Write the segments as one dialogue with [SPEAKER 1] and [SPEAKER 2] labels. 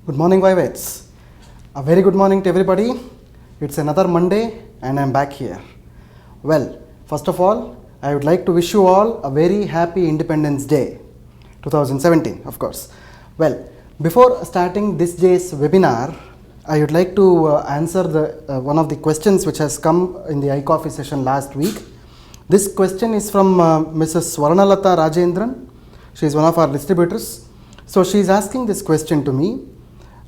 [SPEAKER 1] Good morning, Vivates. A very good morning to everybody. It's another Monday and I'm back here. Well, first of all, I would like to wish you all a very happy Independence Day, 2017, of course. Well, before starting this day's webinar, I would like to answer one of the questions which has come in the iCoffee session last week. This question is from Mrs. Varnalata Rajendran. She is one of our distributors. So she is asking this question to me.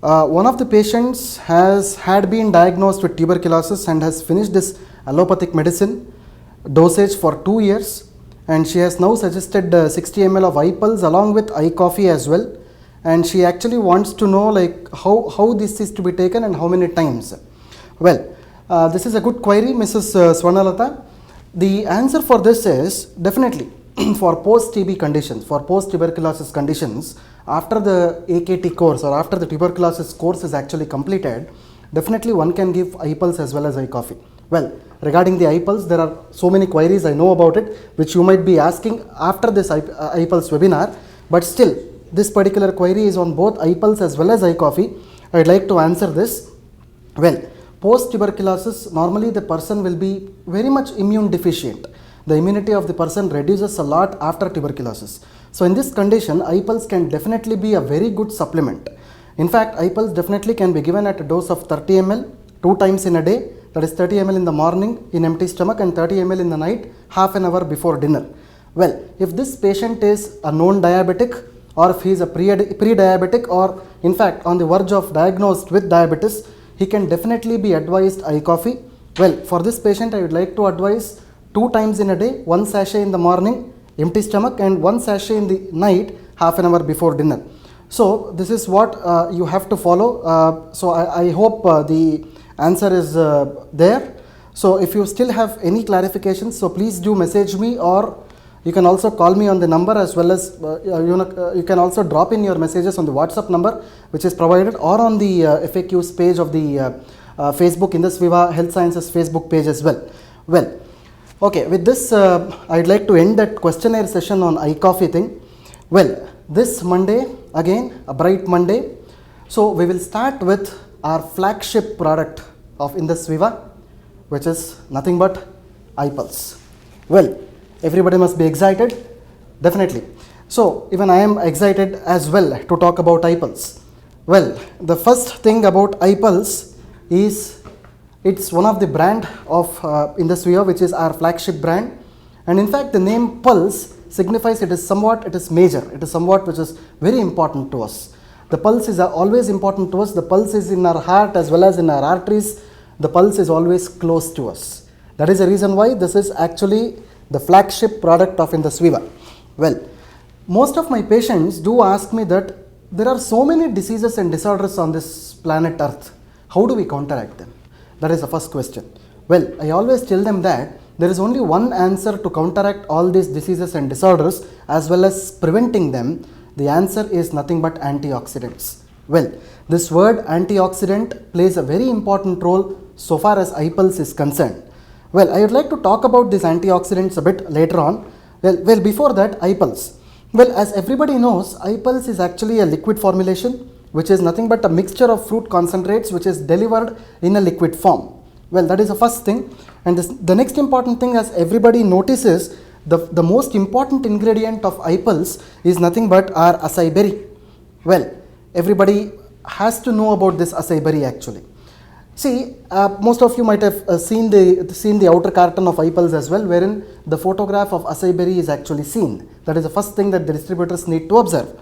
[SPEAKER 1] One of the patients had been diagnosed with tuberculosis and has finished this allopathic medicine dosage for 2 years, and she has now suggested 60 ml of Ipols along with iCoffee as well, and she actually wants to know like how this is to be taken and how many times. Well, this is a good query, Mrs. Swarnalata. The answer for this is definitely for post-TB conditions, for post-tuberculosis conditions, after the AKT course or after the tuberculosis course is actually completed, definitely one can give Ipols as well as iCoffee. Well, regarding the Ipols, there are so many queries I know about it, which you might be asking after this Ipols webinar, but still, this particular query is on both Ipols as well as iCoffee. I would like to answer this. Well, post-tuberculosis, normally the person will be very much immune deficient. The immunity of the person reduces a lot after tuberculosis. So in this condition, Ipols can definitely be a very good supplement. In fact, Ipols definitely can be given at a dose of 30 ml 2 times in a day, that is 30 ml in the morning in empty stomach and 30 ml in the night, half an hour before dinner. Well, if this patient is a known diabetic, or if he is a pre-diabetic, or in fact on the verge of diagnosed with diabetes, he can definitely be advised iCoffee. Well, for this patient, I would like to advise 2 times in a day, 1 sachet in the morning, empty stomach, and 1 sachet in the night, half an hour before dinner. So this is what you have to follow. So I hope the answer is there. So if you still have any clarifications, so please do message me, or you can also call me on the number, as well as you can also drop in your messages on the WhatsApp number which is provided, or on the FAQs page of the Facebook Indusviva Health Sciences Facebook page as well. Well, okay, with this I'd like to end that questionnaire session on iCoffee thing. Well, this Monday, again a bright Monday, so we will start with our flagship product of Indusviva, which is nothing but Ipols. Well, everybody must be excited, definitely. So even I am excited as well to talk about Ipols. Well, the first thing about Ipols is it's one of the brand of Indusviva, which is our flagship brand, and in fact the name pulse signifies it is major, it is somewhat which is very important to us. The pulse is always important to us. The pulse is in our heart as well as in our arteries. The pulse is always close to us. That is the reason why this is actually the flagship product of Indusviva. Well, most of my patients do ask me that there are so many diseases and disorders on this planet Earth. How do we counteract them? That is the first question. Well, I always tell them that there is only one answer to counteract all these diseases and disorders as well as preventing them. The answer is nothing but antioxidants. Well, this word antioxidant plays a very important role so far as Ipols is concerned. Well, I would like to talk about these antioxidants a bit later on. Well, before that, Ipols. Well, as everybody knows, Ipols is actually a liquid formulation, which is nothing but a mixture of fruit concentrates which is delivered in a liquid form. Well, that is the first thing. And the next important thing, as everybody notices, the most important ingredient of Ipols is nothing but our Acai Berry. Well, everybody has to know about this Acai Berry actually. See, most of you might have seen the outer carton of Ipols as well, wherein the photograph of Acai Berry is actually seen. That is the first thing that the distributors need to observe.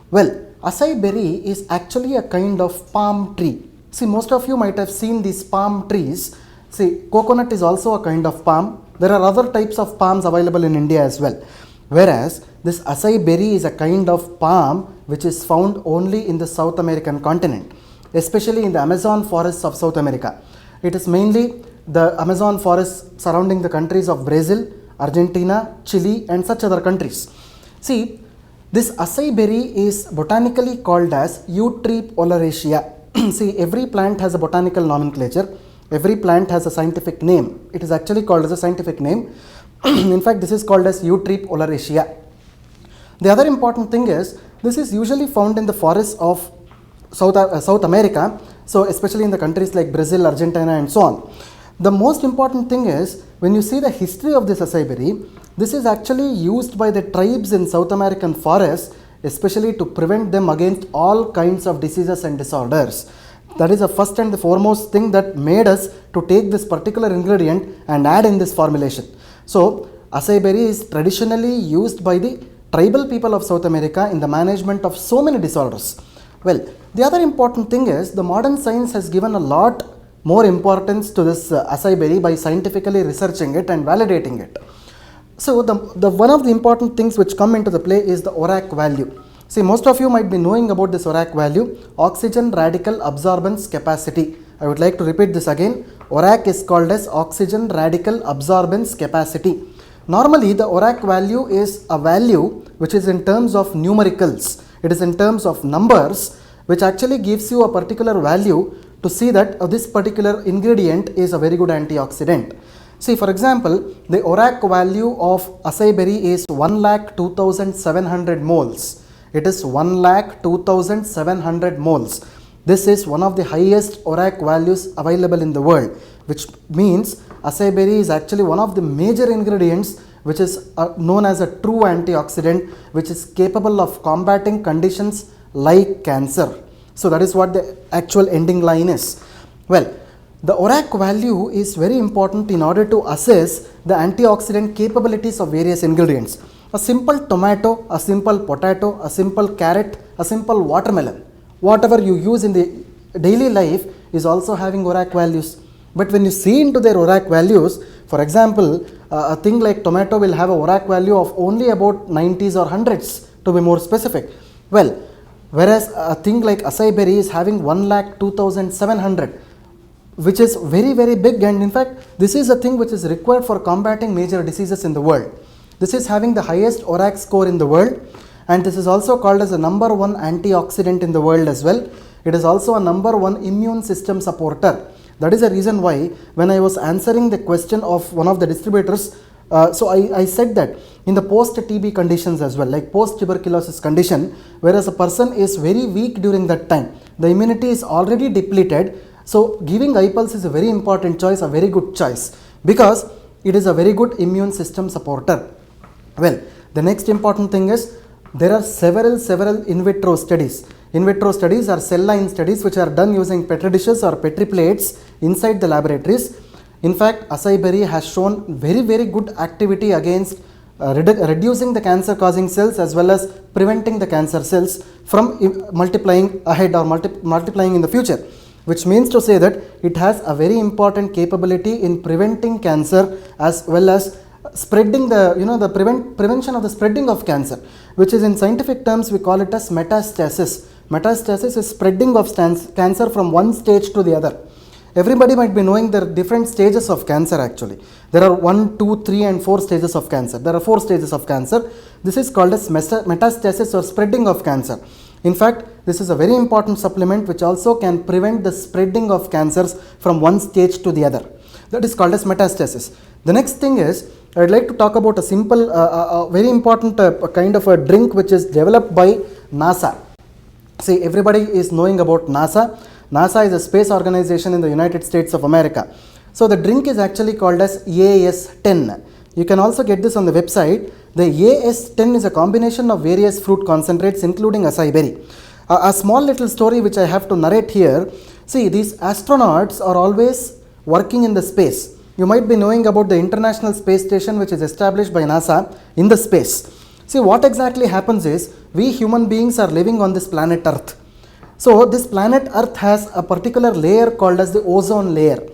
[SPEAKER 1] Well, Acai Berry is actually a kind of palm tree. See, most of you might have seen these palm trees. See, coconut is also a kind of palm. There are other types of palms available in India as well. Whereas this Acai Berry is a kind of palm which is found only in the South American continent, especially in the Amazon forests of South America. It is mainly the Amazon forests surrounding the countries of Brazil, Argentina, Chile, and such other countries. See, this Acai Berry is botanically called as Eutripe oleracea. See, every plant has a botanical nomenclature. Every plant has a scientific name. It is actually called as a scientific name. In fact, this is called as Eutripe oleracea. The other important thing is, this is usually found in the forests of South America, so especially in the countries like Brazil, Argentina and so on. The most important thing is, when you see the history of this acai berry, this is actually used by the tribes in South American forests, especially to prevent them against all kinds of diseases and disorders. That is the first and the foremost thing that made us to take this particular ingredient and add in this formulation. So acai berry is traditionally used by the tribal people of South America in the management of so many disorders. Well, the other important thing is, the modern science has given a lot more importance to this acai berry by scientifically researching it and validating it. So the one of the important things which come into the play is the Orac value. See, most of you might be knowing about this Orac value, oxygen radical absorbance capacity. I would like to repeat this again. Orac is called as oxygen radical absorbance capacity. Normally the Orac value is a value which is in terms of numericals. It is in terms of numbers, which actually gives you a particular value to see that this particular ingredient is a very good antioxidant. See, for example, the Orac value of acai berry is 1,02,700 moles. It is 1,02,700 moles. This is one of the highest Orac values available in the world, which means acai berry is actually one of the major ingredients which is known as a true antioxidant, which is capable of combating conditions like cancer. So that is what the actual ending line is. Well, the Orac value is very important in order to assess the antioxidant capabilities of various ingredients. A simple tomato, a simple potato, a simple carrot, a simple watermelon, whatever you use in the daily life is also having Orac values. But when you see into their Orac values, for example, a thing like tomato will have a Orac value of only about 90s or 100s, to be more specific. Well, whereas a thing like acai berry is having 1,02,700, which is very, very big, and in fact this is a thing which is required for combating major diseases in the world. This is having the highest Orac score in the world, and this is also called as the number 1 antioxidant in the world as well. It is also a number 1 immune system supporter. That is the reason why when I was answering the question of one of the distributors, so I said that in the post-TB conditions as well, like post-tuberculosis condition, whereas a person is very weak during that time, the immunity is already depleted, so giving Ipols is a very important choice, a very good choice, because it is a very good immune system supporter. Well, the next important thing is, there are several in vitro studies. In vitro studies are cell line studies which are done using petri dishes or petri plates inside the laboratories. In fact, acai berry has shown very, very good activity against reducing the cancer causing cells as well as preventing the cancer cells from multiplying ahead or multiplying in the future, which means to say that it has a very important capability in preventing cancer as well as spreading the, prevention of the spreading of cancer, which is in scientific terms we call it as metastasis. Metastasis is spreading of cancer from one stage to the other. Everybody might be knowing there are different stages of cancer actually. There are 1, 2, 3 and 4 stages of cancer. There are 4 stages of cancer. This is called as metastasis or spreading of cancer. In fact, this is a very important supplement which also can prevent the spreading of cancers from one stage to the other. That is called as metastasis. The next thing is, I would like to talk about a simple, very important kind of a drink which is developed by NASA. See, everybody is knowing about NASA. NASA is a space organization in the United States of America. So the drink is actually called as AS10. You can also get this on the website. The AS10 is a combination of various fruit concentrates including acai berry. A small little story which I have to narrate here. See, these astronauts are always working in the space. You might be knowing about the International Space Station which is established by NASA in the space. See, what exactly happens is, we human beings are living on this planet Earth. So this planet Earth has a particular layer called as the ozone layer.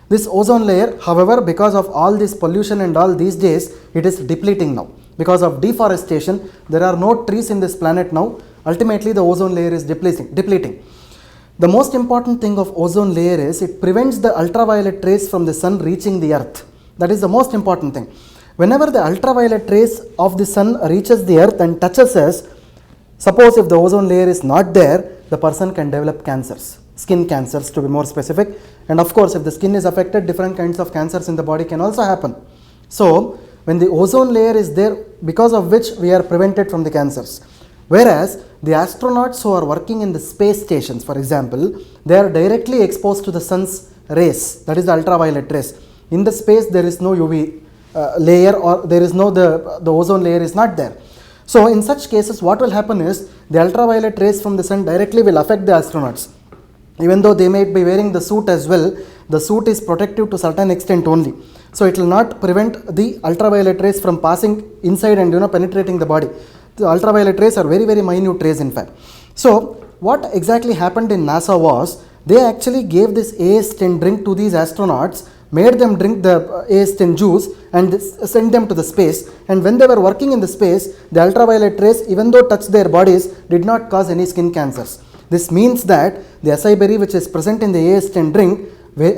[SPEAKER 1] This ozone layer, however, because of all this pollution and all these days, it is depleting now. Because of deforestation, there are no trees in this planet now. Ultimately, the ozone layer is depleting. The most important thing of ozone layer is it prevents the ultraviolet rays from the sun reaching the earth. That is the most important thing. Whenever the ultraviolet rays of the sun reaches the earth and touches us, suppose if the ozone layer is not there, the person can develop cancers, skin cancers to be more specific. And of course, if the skin is affected, different kinds of cancers in the body can also happen. So when the ozone layer is there, because of which we are prevented from the cancers. Whereas the astronauts who are working in the space stations, for example, they are directly exposed to the sun's rays, that is the ultraviolet rays. In the space there is no UV layer, or there is no the ozone layer is not there. So in such cases what will happen is the ultraviolet rays from the sun directly will affect the astronauts. Even though they may be wearing the suit as well, the suit is protective to certain extent only. So it will not prevent the ultraviolet rays from passing inside and penetrating the body. The ultraviolet rays are very minute rays in fact. So what exactly happened in NASA was they actually gave this AS10 drink to these astronauts, made them drink the AS10 juice and sent them to the space, and when they were working in the space, the ultraviolet rays, even though touched their bodies, did not cause any skin cancers. This means that the acai berry which is present in the AS10 drink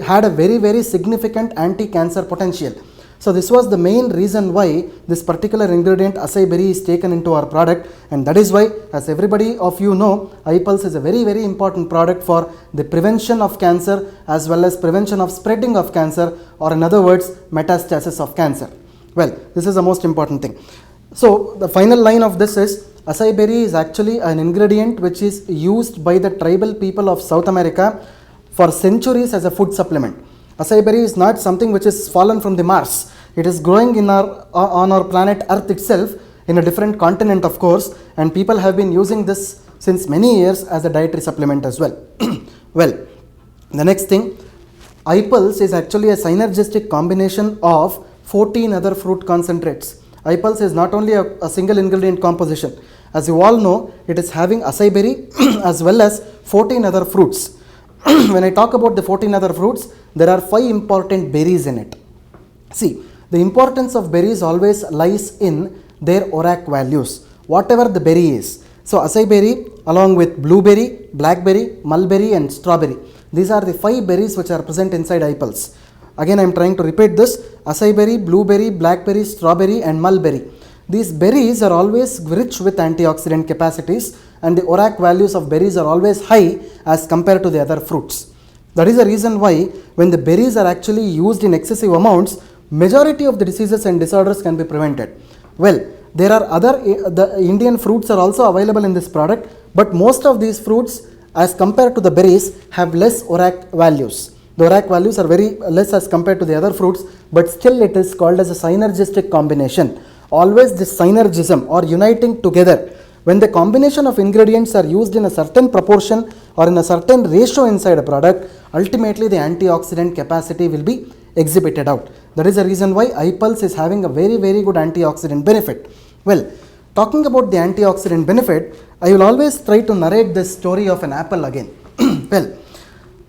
[SPEAKER 1] had a very significant anti-cancer potential. So this was the main reason why this particular ingredient acai berry is taken into our product, and that is why, as everybody of you know, Ipols is a very important product for the prevention of cancer as well as prevention of spreading of cancer, or in other words metastasis of cancer. Well, this is the most important thing. So the final line of this is acai berry is actually an ingredient which is used by the tribal people of South America for centuries as a food supplement. Acai berry is not something which is fallen from the Mars. It is growing in on our planet Earth itself, in a different continent of course, and people have been using this since many years as a dietary supplement as well. Well, the next thing, Ipols is actually a synergistic combination of 14 other fruit concentrates. Ipols is not only a single ingredient composition. As you all know, it is having acai berry as well as 14 other fruits. When I talk about the 14 other fruits, there are 5 important berries in it. See, the importance of berries always lies in their Orac values, whatever the berry is. So acai berry along with blueberry, blackberry, mulberry and strawberry. These are the 5 berries which are present inside Ipols. Again I am trying to repeat this: acai berry, blueberry, blackberry, strawberry and mulberry. These berries are always rich with antioxidant capacities, and the Orac values of berries are always high as compared to the other fruits. That is the reason why when the berries are actually used in excessive amounts, majority of the diseases and disorders can be prevented. Well, there are the Indian fruits are also available in this product, but most of these fruits as compared to the berries have less Orac values. The Orac values are very less as compared to the other fruits, but still it is called as a synergistic combination. Always this synergism or uniting together. When the combination of ingredients are used in a certain proportion or in a certain ratio inside a product, ultimately the antioxidant capacity will be exhibited out. That is the reason why Ipols is having a very good antioxidant benefit. Well, talking about the antioxidant benefit, I will always try to narrate this story of an apple again. Well,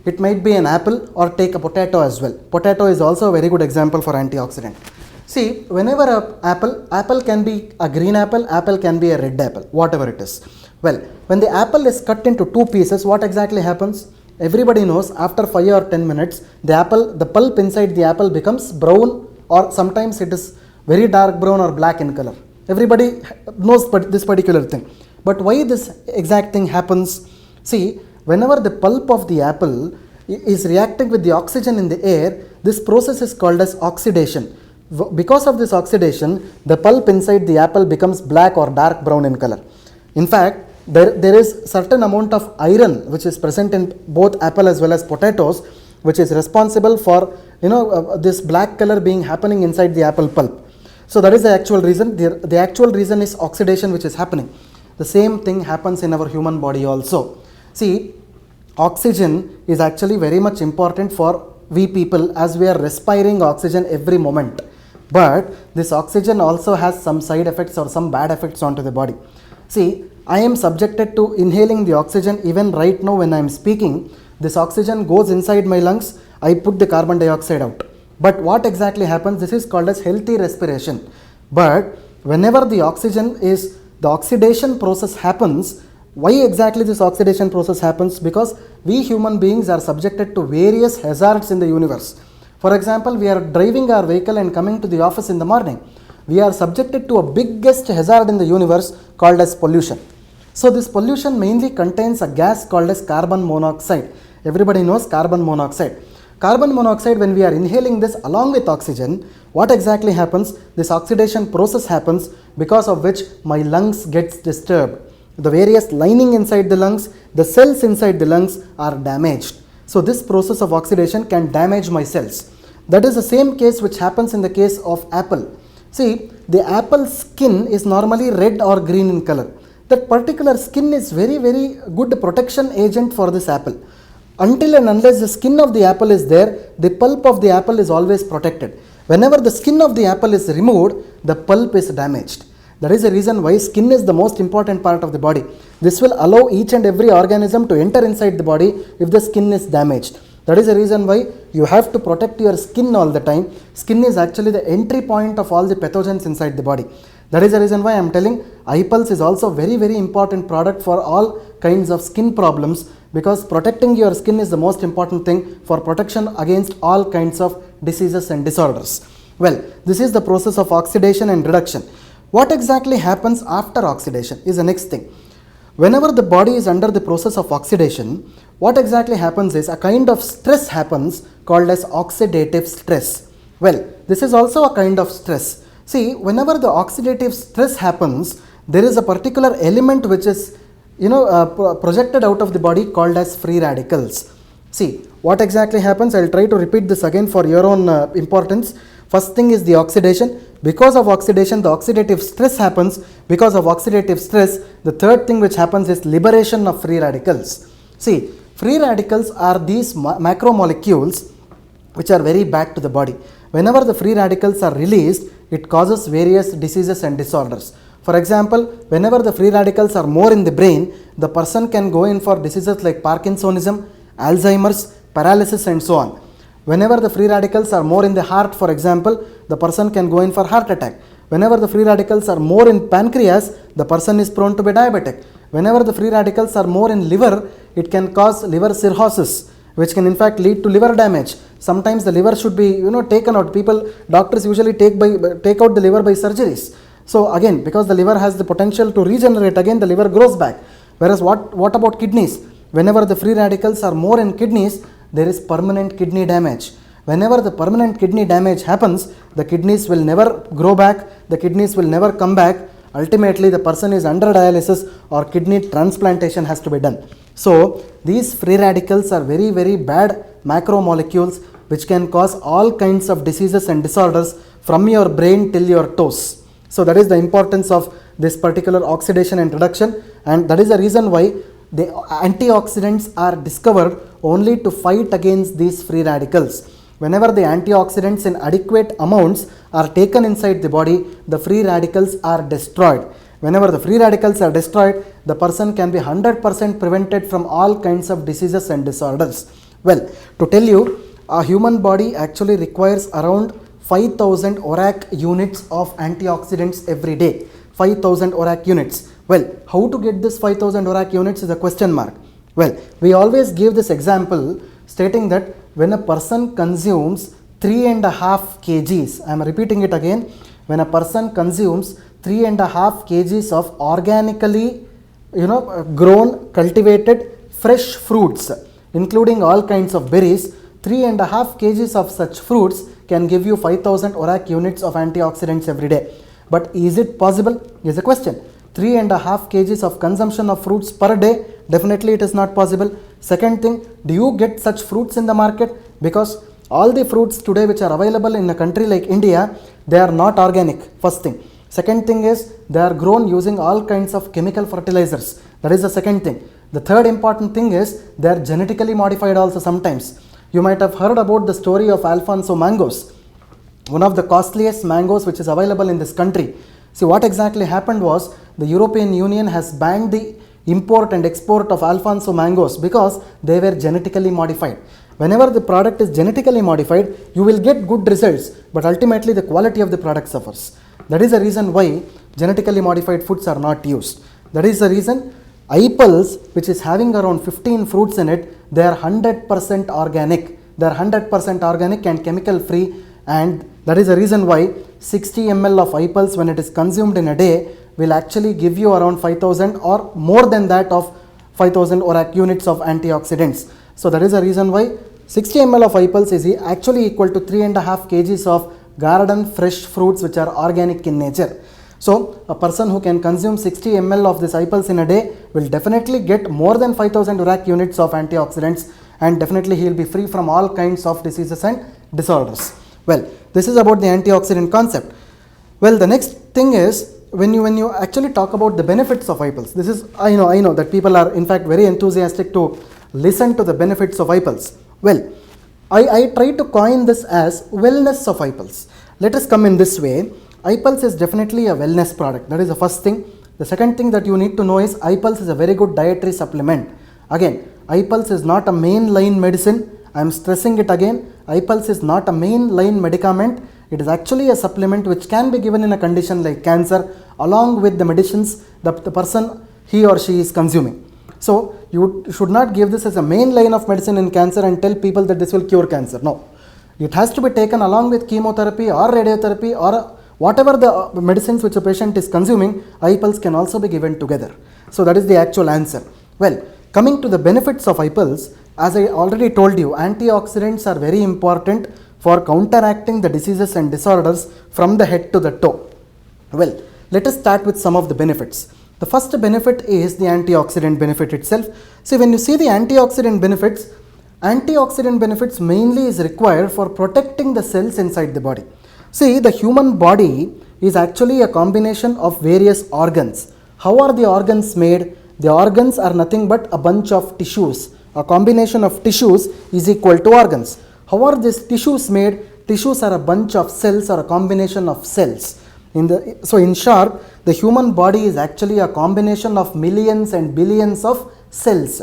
[SPEAKER 1] it might be an apple or take a potato as well. Potato is also a very good example for antioxidant. See, whenever apple can be a green apple, apple can be a red apple, whatever it is. Well, when the apple is cut into 2 pieces, what exactly happens? Everybody knows after 5 or 10 minutes, the pulp inside the apple becomes brown, or sometimes it is very dark brown or black in color. Everybody knows this particular thing. But why this exact thing happens? See, whenever the pulp of the apple is reacting with the oxygen in the air, this process is called as oxidation. Because of this oxidation, the pulp inside the apple becomes black or dark brown in color. In fact, there is certain amount of iron which is present in both apple as well as potatoes, which is responsible for this black color being happening inside the apple pulp. So that is the actual reason. The actual reason is oxidation which is happening. The same thing happens in our human body also. See, oxygen is actually very much important for we people, as we are respiring oxygen every moment. But this oxygen also has some side effects or some bad effects onto the body. See, I am subjected to inhaling the oxygen even right now when I am speaking. This oxygen goes inside my lungs, I put the carbon dioxide out. But what exactly happens? This is called as healthy respiration. But whenever the oxidation process happens, why exactly this oxidation process happens? Because we human beings are subjected to various hazards in the universe. For example, we are driving our vehicle and coming to the office in the morning. We are subjected to a biggest hazard in the universe called as pollution. So this pollution mainly contains a gas called as carbon monoxide. Everybody knows carbon monoxide. Carbon monoxide, when we are inhaling this along with oxygen, what exactly happens? This oxidation process happens, because of which my lungs gets disturbed. the various lining inside the lungs, the cells inside the lungs are damaged. So this process of oxidation can damage my cells. That is the same case which happens in the case of apple. See, the apple skin is normally red or green in color. That particular skin is very good protection agent for this apple. Until and unless the skin of the apple is there, the pulp of the apple is always protected. Whenever the skin of the apple is removed, the pulp is damaged. That is the reason why skin is the most important part of the body. This will allow each and every organism to enter inside the body if the skin is damaged. That is the reason why you have to protect your skin all the time. Skin is actually the entry point of all the pathogens inside the body. That is the reason why I am telling Ipols is also very important product for all kinds of skin problems, because protecting your skin is the most important thing for protection against all kinds of diseases and disorders. Well, this is the process of oxidation and reduction. What exactly happens after oxidation is the next thing. Whenever the body is under the process of oxidation, what exactly happens is a kind of stress happens called as oxidative stress. Well, this is also a kind of stress. See, whenever the oxidative stress happens, there is a particular element which is projected out of the body called as free radicals. See, what exactly happens? I will try to repeat this again for your own importance. First thing is the oxidation. Because of oxidation, the oxidative stress happens. Because of oxidative stress, the third thing which happens is liberation of free radicals. See, free radicals are these macromolecules which are very bad to the body. Whenever the free radicals are released, it causes various diseases and disorders. For example, whenever the free radicals are more in the brain, the person can go in for diseases like Parkinsonism, Alzheimer's, paralysis and so on. Whenever the free radicals are more in the heart, for example, the person can go in for heart attack. Whenever the free radicals are more in pancreas, the person is prone to be diabetic. Whenever the free radicals are more in liver, it can cause liver cirrhosis, which can in fact lead to liver damage. Sometimes the liver should be taken out. Doctors usually take out the liver by surgeries. So again, because the liver has the potential to regenerate, again the liver grows back. Whereas what about kidneys? Whenever the free radicals are more in kidneys, there is permanent kidney damage. Whenever the permanent kidney damage happens, the kidneys will never grow back, the kidneys will never come back. Ultimately, the person is under dialysis or kidney transplantation has to be done. So, these free radicals are very bad macromolecules which can cause all kinds of diseases and disorders from your brain till your toes. So, that is the importance of this particular oxidation and reduction, and that is the reason why the antioxidants are discovered only to fight against these free radicals. Whenever the antioxidants in adequate amounts are taken inside the body, the free radicals are destroyed. Whenever the free radicals are destroyed, the person can be 100% prevented from all kinds of diseases and disorders. Well, to tell you, a human body actually requires around 5000 Orac units of antioxidants every day. 5000 Orac units. Well, how to get this 5000 Orac units is a question mark. Well, we always give this example stating that when a person consumes 3.5 kgs, I am repeating it again, when a person consumes 3.5 kgs of organically grown, cultivated, fresh fruits, including all kinds of berries, 3.5 kgs of such fruits can give you 5000 Orac units of antioxidants every day. But is it possible? Is a question. 3.5 kgs of consumption of fruits per day, definitely it is not possible. Second thing, do you get such fruits in the market? Because all the fruits today which are available in a country like India, they are not organic, first thing. Second thing is, they are grown using all kinds of chemical fertilizers. That is the second thing. The third important thing is, they are genetically modified also sometimes. You might have heard about the story of Alfonso mangoes, one of the costliest mangoes which is available in this country. See, what exactly happened was, the European Union has banned the import and export of Alfonso mangoes because they were genetically modified. Whenever the product is genetically modified, you will get good results, but ultimately the quality of the product suffers. That is the reason why genetically modified foods are not used. That is the reason Ipols, which is having around 15 fruits in it, they are 100% organic. They are 100% organic and chemical free, and that is the reason why 60 ml of Ipols, when it is consumed in a day, will actually give you around 5000 or more than that of 5000 Orac units of antioxidants. So that is the reason why 60 ml of Ipols is actually equal to 3.5 kgs of garden fresh fruits which are organic in nature. So a person who can consume 60 ml of this Ipols in a day will definitely get more than 5000 Orac units of antioxidants, and definitely he will be free from all kinds of diseases and disorders. Well, this is about the antioxidant concept. Well, the next thing is, when you actually talk about the benefits of Ipols, this is, I know that people are in fact very enthusiastic to listen to the benefits of Ipols. Well, I try to coin this as wellness of Ipols. Let us come in this way. Ipols is definitely a wellness product. That is the first thing. The second thing that you need to know is Ipols is a very good dietary supplement. Again, Ipols is not a mainline medicine. I am stressing it again. Ipols is not a mainline medicament. It is actually a supplement which can be given in a condition like cancer along with the medicines that the person, he or she, is consuming. So you should not give this as a main line of medicine in cancer and tell people that this will cure cancer. No. It has to be taken along with chemotherapy or radiotherapy or whatever the medicines which a patient is consuming. Ipols can also be given together. So that is the actual answer. Well, coming to the benefits of Ipols, as I already told you, antioxidants are very important for counteracting the diseases and disorders from the head to the toe. Well, let us start with some of the benefits. The first benefit is the antioxidant benefit itself. See, when you see the antioxidant benefits mainly is required for protecting the cells inside the body. See, the human body is actually a combination of various organs. How are the organs made? The organs are nothing but a bunch of tissues. A combination of tissues is equal to organs. How are these tissues made? Tissues are a bunch of cells or a combination of cells. So in short, the human body is actually a combination of millions and billions of cells.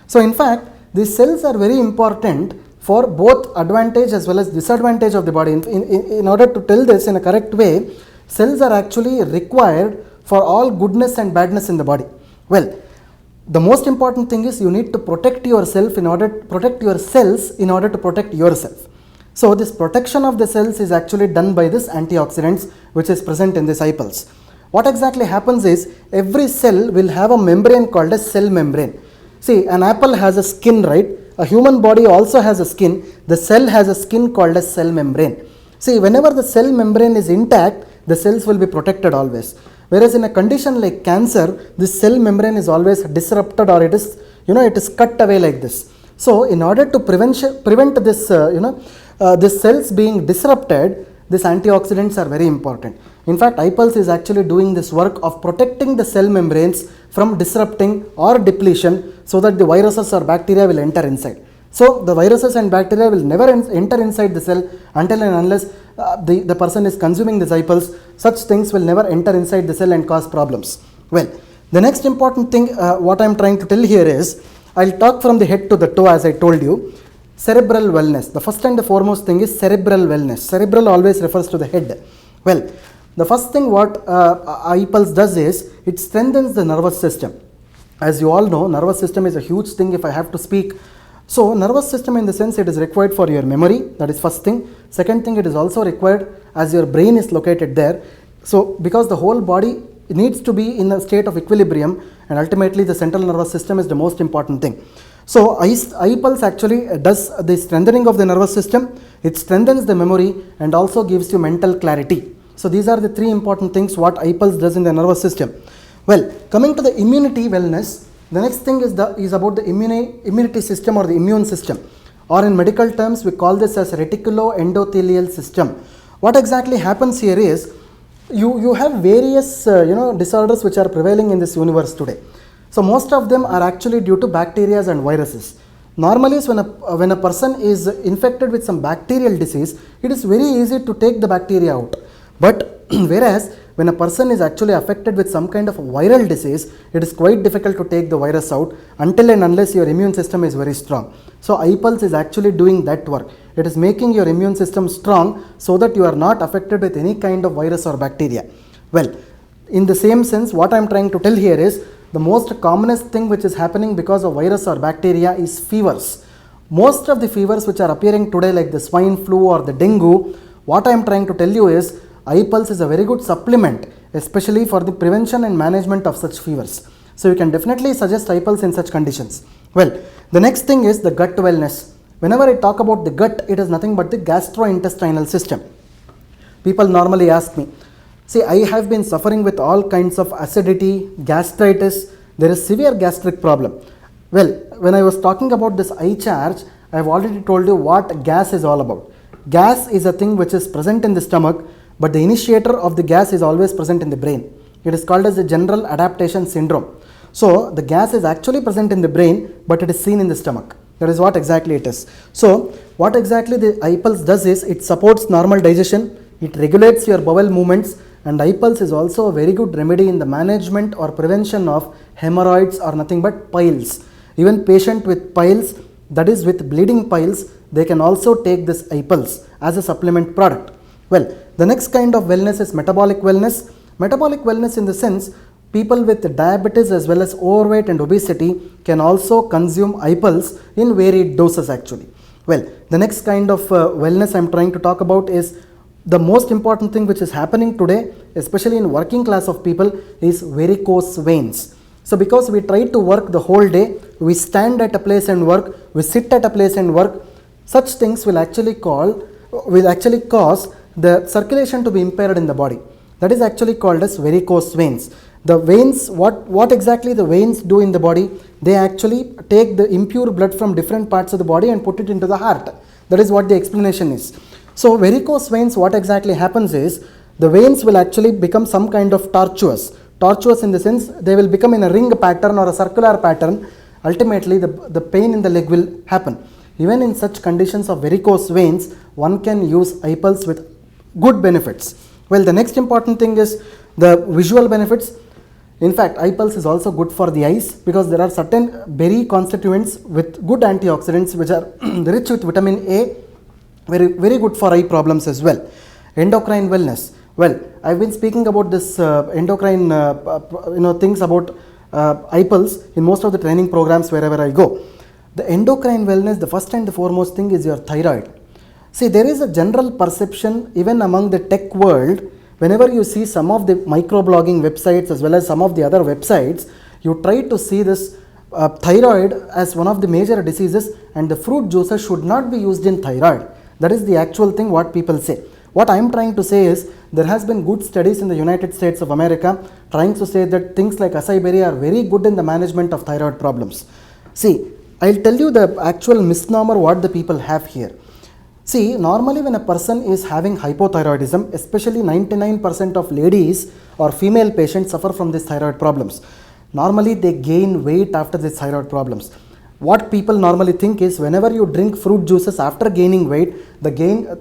[SPEAKER 1] So in fact, these cells are very important for both advantage as well as disadvantage of the body. In order to tell this in a correct way, cells are actually required for all goodness and badness in the body. Well, the most important thing is you need to protect yourself in order to protect your cells in order to protect yourself. So this protection of the cells is actually done by this antioxidants which is present in this Ipols. What exactly happens is, every cell will have a membrane called a cell membrane. See, an apple has a skin, right? A human body also has a skin. The cell has a skin called a cell membrane. See, whenever the cell membrane is intact, the cells will be protected always. Whereas in a condition like cancer, this cell membrane is always disrupted, or it is, it is cut away like this. So in order to prevent this, these cells being disrupted, these antioxidants are very important. In fact, Ipols is actually doing this work of protecting the cell membranes from disrupting or depletion, so that the viruses or bacteria will enter inside. So the viruses and bacteria will never enter inside the cell until and unless the person is consuming this Ipols. Such things will never enter inside the cell and cause problems. Well, the next important thing what I am trying to tell here is, I will talk from the head to the toe as I told you. Cerebral wellness. The first and the foremost thing is cerebral wellness. Cerebral always refers to the head. Well, the first thing what Ipols does is, it strengthens the nervous system. As you all know, nervous system is a huge thing if I have to speak. So nervous system, in the sense, it is required for your memory. That is first thing. Second thing, it is also required as your brain is located there. So because the whole body needs to be in a state of equilibrium, and ultimately the central nervous system is the most important thing. So Ipols actually does the strengthening of the nervous system. It strengthens the memory and also gives you mental clarity. So these are the three important things what Ipols does in the nervous system. Well, coming to the immunity wellness, the next thing is about the immunity system or the immune system, or in medical terms we call this as reticuloendothelial system. What exactly happens here is, you have various disorders which are prevailing in this universe today. So most of them are actually due to bacteria and viruses. Normally, when a person is infected with some bacterial disease, it is very easy to take the bacteria out. But whereas when a person is actually affected with some kind of viral disease, it is quite difficult to take the virus out until and unless your immune system is very strong. So Ipols is actually doing that work. It is making your immune system strong so that you are not affected with any kind of virus or bacteria. Well, in the same sense, what I am trying to tell here is, the most commonest thing which is happening because of virus or bacteria is fevers. Most of the fevers which are appearing today, like the swine flu or the dengue, what I am trying to tell you is, Ipols is a very good supplement, especially for the prevention and management of such fevers. So you can definitely suggest Ipols in such conditions. Well, the next thing is the gut wellness. Whenever I talk about the gut, it is nothing but the gastrointestinal system. People normally ask me, See, I have been suffering with all kinds of acidity, gastritis. There is severe gastric problem. Well, when I was talking about this eye charge, I have already told you what gas is all about. Gas is a thing which is present in the stomach, but the initiator of the gas is always present in the brain. It is called as the general adaptation syndrome. So, the gas is actually present in the brain, but it is seen in the stomach. That is what exactly it is. So, what exactly the Ipols does is, it supports normal digestion, it regulates your bowel movements, and Ipols is also a very good remedy in the management or prevention of hemorrhoids or nothing but piles. Even patient with piles, that is with bleeding piles, they can also take this Ipols as a supplement product. Well, the next kind of wellness is metabolic wellness. Metabolic wellness in the sense, people with diabetes as well as overweight and obesity can also consume Ipols in varied doses actually. Well, the next kind of wellness I am trying to talk about is the most important thing which is happening today, especially in working class of people, is varicose veins. So because we try to work the whole day, we stand at a place and work, we sit at a place and work, such things will actually cause the circulation to be impaired in the body. That is actually called as varicose veins. The veins, what exactly the veins do in the body? They actually take the impure blood from different parts of the body and put it into the heart. That is what the explanation is. So varicose veins, what exactly happens is, the veins will actually become some kind of tortuous. Tortuous in the sense, they will become in a ring pattern or a circular pattern. Ultimately, the pain in the leg will happen. Even in such conditions of varicose veins, one can use Ipols with good benefits. Well, the next important thing is the visual benefits. In fact, Ipols is also good for the eyes because there are certain berry constituents with good antioxidants which are rich with vitamin A, very good for eye problems as well. Endocrine wellness. Well, I have been speaking about this endocrine things about Ipols in most of the training programs wherever I go. The endocrine wellness, the first and the foremost thing is your thyroid. See, there is a general perception even among the tech world, whenever you see some of the microblogging websites as well as some of the other websites, you try to see this thyroid as one of the major diseases, and the fruit juices should not be used in thyroid. That is the actual thing what people say. What I am trying to say is, there has been good studies in the United States of America trying to say that things like Acai Berry are very good in the management of thyroid problems. See, I will tell you the actual misnomer what the people have here. See, normally when a person is having hypothyroidism, especially 99% of ladies or female patients suffer from these thyroid problems. Normally they gain weight after these thyroid problems. What people normally think is, whenever you drink fruit juices after gaining weight, the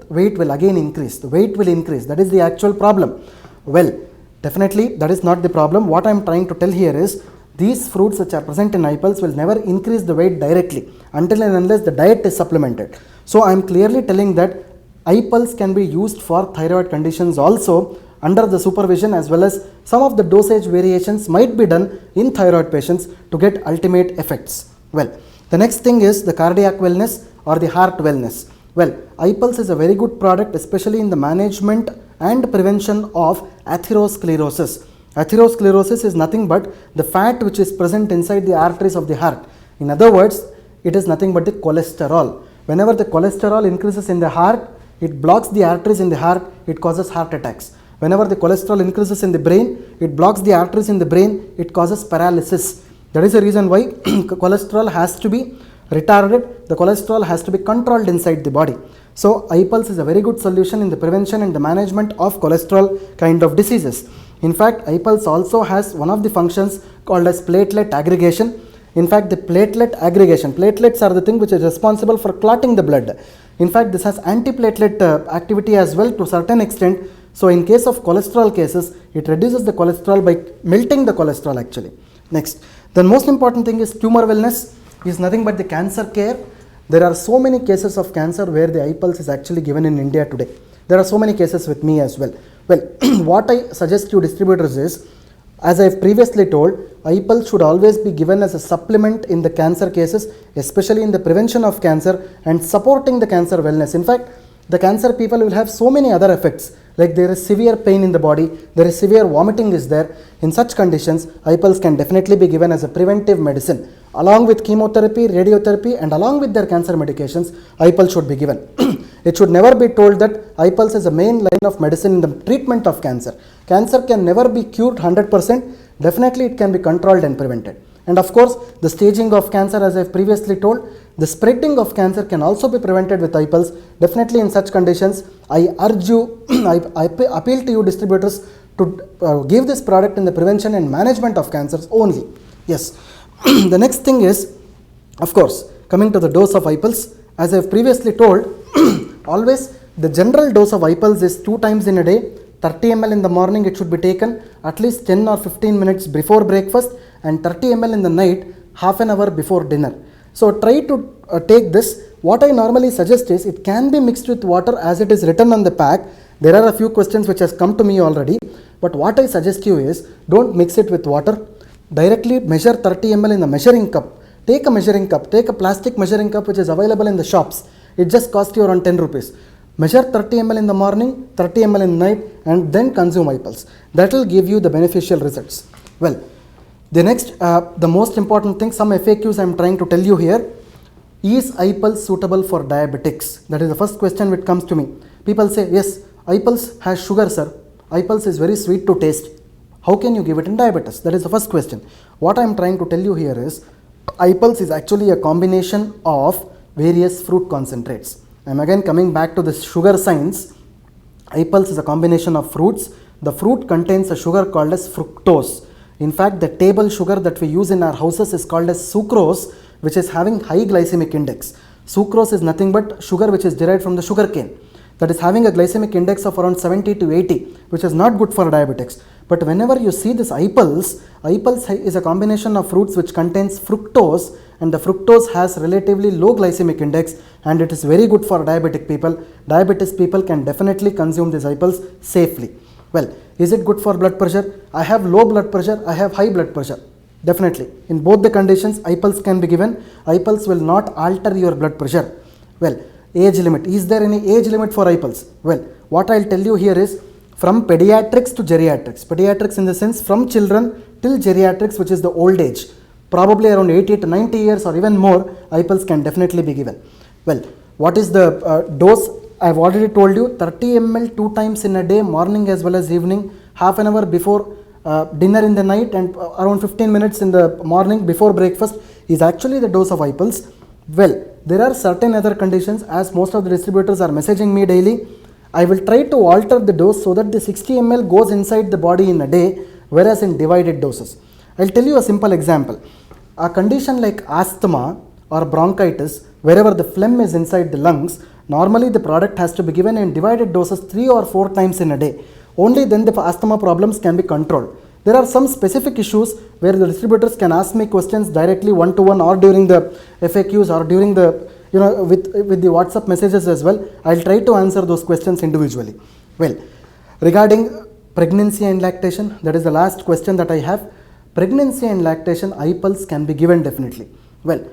[SPEAKER 1] weight will again increase. The weight will increase. That is the actual problem. Well, definitely that is not the problem. What I am trying to tell here is, these fruits which are present in Ipols will never increase the weight directly until and unless the diet is supplemented. So I am clearly telling that Ipols can be used for thyroid conditions also under the supervision, as well as some of the dosage variations might be done in thyroid patients to get ultimate effects. Well, the next thing is the cardiac wellness or the heart wellness. Well, Ipols is a very good product, especially in the management and prevention of atherosclerosis. Atherosclerosis is nothing but the fat which is present inside the arteries of the heart. In other words, it is nothing but the cholesterol. Whenever the cholesterol increases in the heart, it blocks the arteries in the heart, it causes heart attacks. Whenever the cholesterol increases in the brain, it blocks the arteries in the brain, it causes paralysis. That is the reason why cholesterol has to be retarded, the cholesterol has to be controlled inside the body. So, Ipols is a very good solution in the prevention and the management of cholesterol kind of diseases. In fact, Ipols also has one of the functions called as platelet aggregation. In fact, the platelet aggregation, platelets are the thing which is responsible for clotting the blood. In fact, this has antiplatelet activity as well to a certain extent. So, in case of cholesterol cases, it reduces the cholesterol by melting the cholesterol actually. Next, the most important thing is tumor wellness, is nothing but the cancer care. There are so many cases of cancer where the Ipols is actually given in India today. There are so many cases with me as well. Well, what I suggest to distributors is, as I have previously told, Ipols should always be given as a supplement in the cancer cases, especially in the prevention of cancer and supporting the cancer wellness. In fact, the cancer people will have so many other effects, like there is severe pain in the body, there is severe vomiting is there. In such conditions, Ipols can definitely be given as a preventive medicine. Along with chemotherapy, radiotherapy, and along with their cancer medications, Ipols should be given. It should never be told that Ipols is a main line of medicine in the treatment of cancer. Cancer can never be cured 100%. Definitely it can be controlled and prevented. And of course, the staging of cancer, as I have previously told, the spreading of cancer can also be prevented with Ipols. Definitely in such conditions, I urge you, I appeal to you distributors to give this product in the prevention and management of cancers only. Yes. The next thing is, of course, coming to the dose of Ipols, as I have previously told, always the general dose of Ipols is 2 times in a day. 30 ml in the morning it should be taken at least 10 or 15 minutes before breakfast, and 30 ml in the night half an hour before dinner. So try to take this. What I normally suggest is it can be mixed with water as it is written on the pack. There are a few questions which has come to me already, but what I suggest you is don't mix it with water. Directly measure 30 ml in the measuring cup. Take a measuring cup, take a plastic measuring cup which is available in the shops. It just costs you around 10 rupees. Measure 30 ml in the morning, 30 ml in the night, and then consume Ipols. That will give you the beneficial results. Well, the next, the most important thing, some FAQs I am trying to tell you here. Is Ipols suitable for diabetics? That is the first question which comes to me. People say, yes, Ipols has sugar, sir. Ipols is very sweet to taste. How can you give it in diabetes? That is the first question. What I am trying to tell you here is, Ipols is actually a combination of various fruit concentrates. I am again coming back to this sugar science. Ipols is a combination of fruits. The fruit contains a sugar called as fructose. In fact, the table sugar that we use in our houses is called as sucrose, which is having high glycemic index. Sucrose is nothing but sugar which is derived from the sugar cane. That is having a glycemic index of around 70 to 80, which is not good for diabetics. But whenever you see this Ipols is a combination of fruits which contains fructose, and the fructose has relatively low glycemic index, and it is very good for diabetic people. Diabetes people can definitely consume this Ipols safely. Well, is it good for blood pressure? I have low blood pressure, I have high blood pressure. Definitely. In both the conditions, Ipols can be given. Ipols will not alter your blood pressure. Well, age limit. Is there any age limit for Ipols? Well, what I will tell you here is from pediatrics to geriatrics. Pediatrics in the sense from children till geriatrics, which is the old age. Probably around 80 to 90 years or even more, Ipols can definitely be given. Well, what is the dose? I have already told you 30 ml 2 times in a day, morning as well as evening, half an hour before dinner in the night, and around 15 minutes in the morning before breakfast is actually the dose of Ipols. Well, there are certain other conditions, as most of the distributors are messaging me daily. I will try to alter the dose so that the 60 ml goes inside the body in a day, whereas in divided doses. I will tell you a simple example. A condition like asthma or bronchitis, wherever the phlegm is inside the lungs, normally the product has to be given in divided doses 3 or 4 times in a day. Only then the asthma problems can be controlled. There are some specific issues where the distributors can ask me questions directly one-to-one or during the FAQs or during the, with the WhatsApp messages as well. I will try to answer those questions individually. Well, regarding pregnancy and lactation, that is the last question that I have. Pregnancy and lactation, Ipols can be given definitely. Well,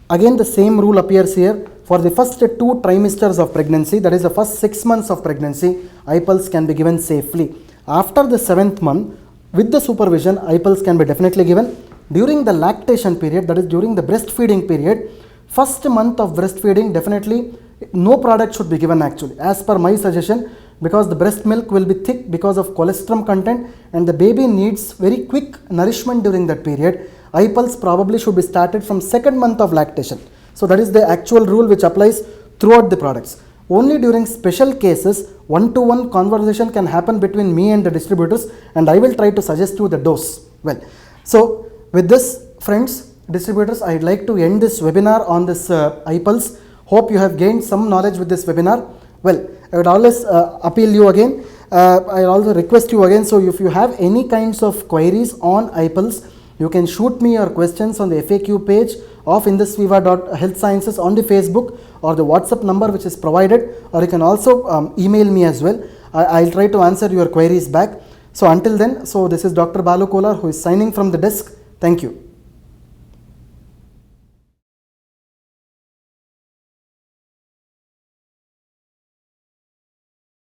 [SPEAKER 1] again the same rule appears here. For the first 2 trimesters of pregnancy, that is the first 6 months of pregnancy, Ipols can be given safely. After the 7th month, with the supervision, Ipols can be definitely given. During the lactation period, that is during the breastfeeding period, first month of breastfeeding, definitely no product should be given actually, as per my suggestion, because the breast milk will be thick because of colostrum content, and the baby needs very quick nourishment during that period. Ipols probably should be started from 2nd month of lactation. So that is the actual rule which applies throughout the products. Only during special cases, one-to-one conversation can happen between me and the distributors, and I will try to suggest you the dose. Well, so with this, friends, distributors, I would like to end this webinar on this Ipols. Hope you have gained some knowledge with this webinar. Well, I would always appeal you again. I also request you again, so if you have any kinds of queries on Ipols, you can shoot me your questions on the FAQ page of indusviva.healthsciences on the Facebook or the WhatsApp number which is provided, or you can also email me as well. I'll try to answer your queries back. So until then, so this is Dr. Balu Kolar who is signing from the desk. Thank you.